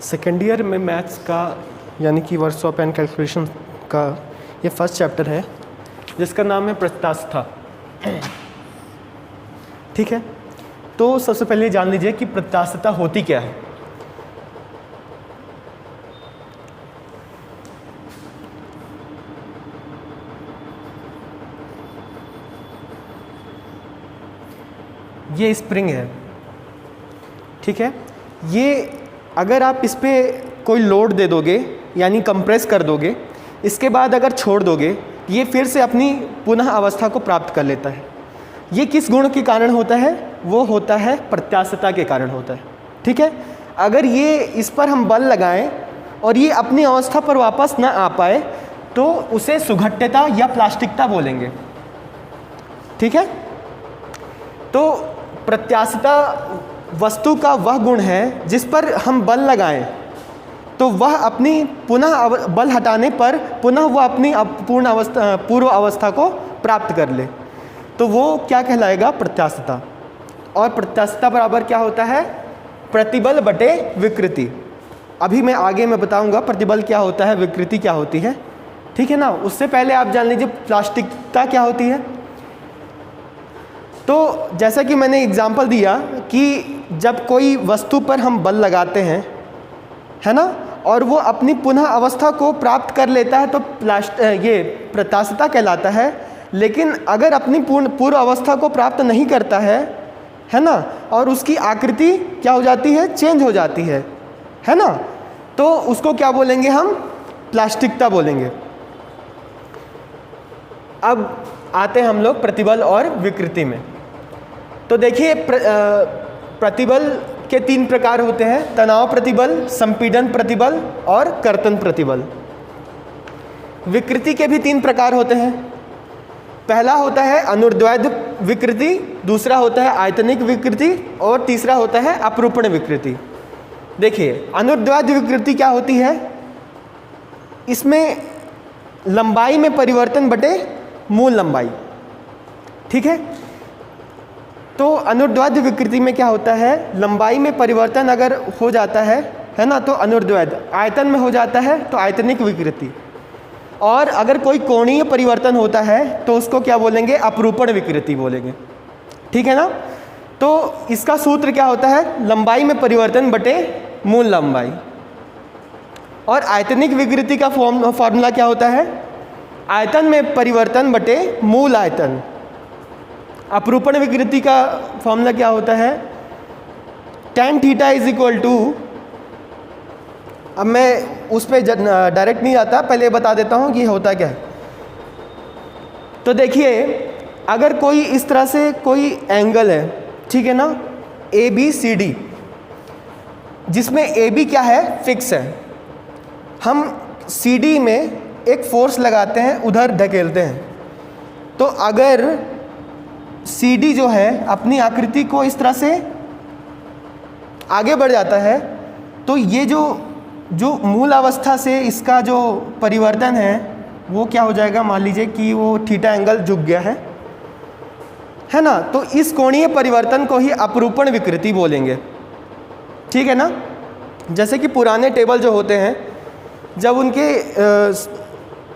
Second year में maths का यानी कि वर्कशॉप एंड कैलकुलेशन का ये फर्स्ट चैप्टर है जिसका नाम है प्रत्यास्थता। ठीक है, तो सबसे पहले जान लीजिए कि प्रत्यास्थता होती क्या है। ये स्प्रिंग है, ठीक है। ये अगर आप इस पर कोई लोड दे दोगे यानी कंप्रेस कर दोगे, इसके बाद अगर छोड़ दोगे, ये फिर से अपनी पुनः अवस्था को प्राप्त कर लेता है। ये किस गुण के कारण होता है? वो होता है प्रत्यास्थता के कारण होता है। ठीक है, अगर ये इस पर हम बल लगाएं और ये अपनी अवस्था पर वापस ना आ पाए तो उसे सुघट्यता या प्लास्टिकता बोलेंगे। ठीक है, तो प्रत्यास्थता वस्तु का वह गुण है जिस पर हम बल लगाएं तो वह अपनी पुनः बल हटाने पर पुनः वह अपनी पूर्व अवस्था को प्राप्त कर ले, तो वो क्या कहलाएगा? प्रत्यास्थता। और प्रत्यास्थता बराबर क्या होता है? प्रतिबल बटे विकृति। अभी मैं आगे मैं बताऊंगा प्रतिबल क्या होता है, विकृति क्या होती है। ठीक है ना, उससे पहले आप जान लीजिए प्लास्टिकता क्या होती है। तो जैसा कि मैंने एग्जाम्पल दिया कि जब कोई वस्तु पर हम बल लगाते हैं, है ना, और वो अपनी पुनः अवस्था को प्राप्त कर लेता है तो ये प्रत्यास्थता कहलाता है। लेकिन अगर अपनी पूर्व अवस्था को प्राप्त नहीं करता है ना, और उसकी आकृति क्या हो जाती है? चेंज हो जाती है ना, तो उसको क्या बोलेंगे हम? प्लास्टिकता बोलेंगे। अब आते हैं हम लोग प्रतिबल और विकृति में। तो देखिए प्रतिबल के 3 प्रकार होते हैं: तनाव प्रतिबल, संपीड़न प्रतिबल और कर्तन प्रतिबल। विकृति के भी 3 प्रकार होते हैं। पहला होता है अनुर्ध्वैध विकृति, दूसरा होता है आयतनिक विकृति और तीसरा होता है अपरूपण विकृति। देखिए अनुर्ध्वैध विकृति क्या होती है? इसमें लंबाई में परिवर्तन बटे मूल लंबाई। ठीक है, तो अनुर्ध्वैध विकृति में क्या होता है? लंबाई में परिवर्तन अगर हो जाता है ना, तो अनुर्ध्वैध। आयतन में हो जाता है तो आयतनिक विकृति। और अगर कोई कोणीय परिवर्तन होता है तो उसको क्या बोलेंगे? अपरूपण विकृति बोलेंगे। ठीक है ना, तो इसका सूत्र क्या होता है? लंबाई में परिवर्तन बटे मूल लंबाई। और आयतनिक विकृति का फॉर्मूला क्या होता है? आयतन में परिवर्तन बटे मूल आयतन। अपरूपण विकृति का फॉर्मूला क्या होता है? tan theta is equal to, अब मैं उस पर डायरेक्ट नहीं आता, पहले बता देता हूँ कि होता क्या है। तो देखिए अगर कोई इस तरह से कोई एंगल है, ठीक है ना, ABCD, जिसमें AB क्या है? फिक्स है। हम CD में एक फोर्स लगाते हैं, उधर धकेलते हैं, तो अगर CD जो है अपनी आकृति को इस तरह से आगे बढ़ जाता है तो ये जो मूल अवस्था से इसका जो परिवर्तन है वो क्या हो जाएगा? मान लीजिए कि वो थीटा एंगल झुक गया है ना, तो इस कोणीय परिवर्तन को ही अपरूपण विकृति बोलेंगे। ठीक है ना, जैसे कि पुराने टेबल जो होते हैं,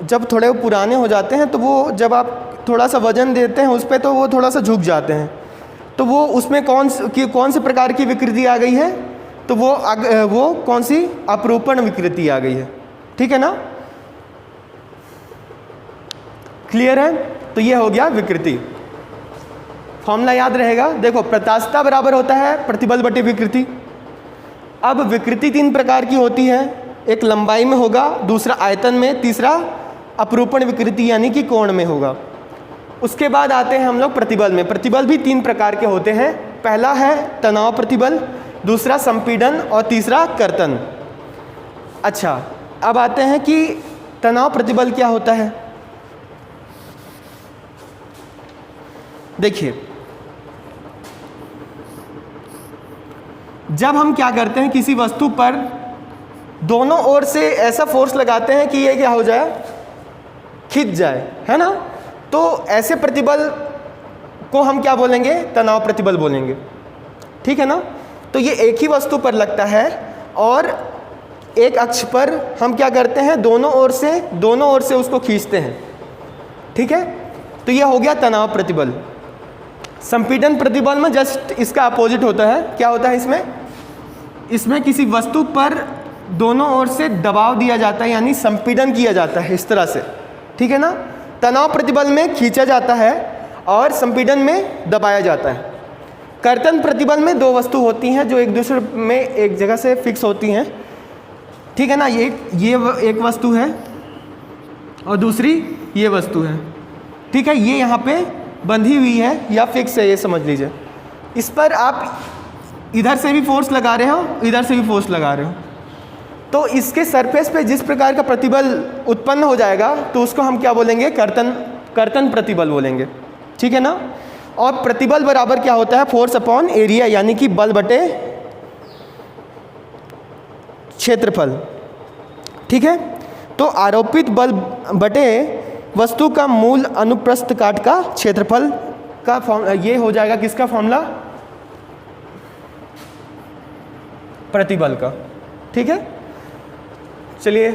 जब थोड़े पुराने हो जाते हैं तो वो जब आप थोड़ा सा वजन देते हैं उस पर तो वो थोड़ा सा झुक जाते हैं, तो वो उसमें कौन से प्रकार की विकृति आ गई है? तो वो कौन सी? अपरूपण विकृति आ गई है। ठीक है ना, क्लियर है? तो ये हो गया विकृति। फॉर्मूला याद रहेगा। देखो प्रत्यास्थता बराबर होता है प्रतिबल बटे विकृति। अब विकृति 3 प्रकार की होती है, एक लंबाई में होगा, दूसरा आयतन में, तीसरा अपरूपण विकृति यानी कि कोण में होगा। उसके बाद आते हैं हम लोग प्रतिबल में। प्रतिबल भी 3 प्रकार के होते हैं। पहला है तनाव प्रतिबल, दूसरा संपीड़न और तीसरा कर्तन। अच्छा, अब आते हैं कि तनाव प्रतिबल क्या होता है। देखिए जब हम क्या करते हैं, किसी वस्तु पर दोनों ओर से ऐसा फोर्स लगाते हैं कि ये क्या हो जाए? खिंच जाए, है ना, तो ऐसे प्रतिबल को हम क्या बोलेंगे? तनाव प्रतिबल बोलेंगे। ठीक है ना, तो ये एक ही वस्तु पर लगता है और एक अक्ष पर हम क्या करते हैं, दोनों ओर से उसको खींचते हैं, ठीक है। तो ये हो गया तनाव प्रतिबल। संपीड़न प्रतिबल में जस्ट इसका अपोजिट होता है। क्या होता है इसमें किसी वस्तु पर दोनों ओर से दबाव दिया जाता है, यानी संपीड़न किया जाता है इस तरह से, ठीक है ना। तनाव प्रतिबल में खींचा जाता है और संपीड़न में दबाया जाता है। कर्तन प्रतिबल में दो वस्तु होती हैं जो एक दूसरे में एक जगह से फिक्स होती हैं, ठीक है ना। ये एक वस्तु है और दूसरी ये वस्तु है, ठीक है। ये यहाँ पे बंधी हुई है या फिक्स है, ये समझ लीजिए। इस पर आप इधर से भी फोर्स लगा रहे हो, इधर से भी फोर्स लगा रहे हो, तो इसके सरफेस पे जिस प्रकार का प्रतिबल उत्पन्न हो जाएगा तो उसको हम क्या बोलेंगे, कर्तन प्रतिबल बोलेंगे, ठीक है ना। और प्रतिबल बराबर क्या होता है, फोर्स अपॉन एरिया, यानी कि बल बटे क्षेत्रफल, ठीक है। तो आरोपित बल बटे वस्तु का मूल अनुप्रस्थ काट का क्षेत्रफल का ये हो जाएगा किसका फॉर्मूला, प्रतिबल का, ठीक है। चलिए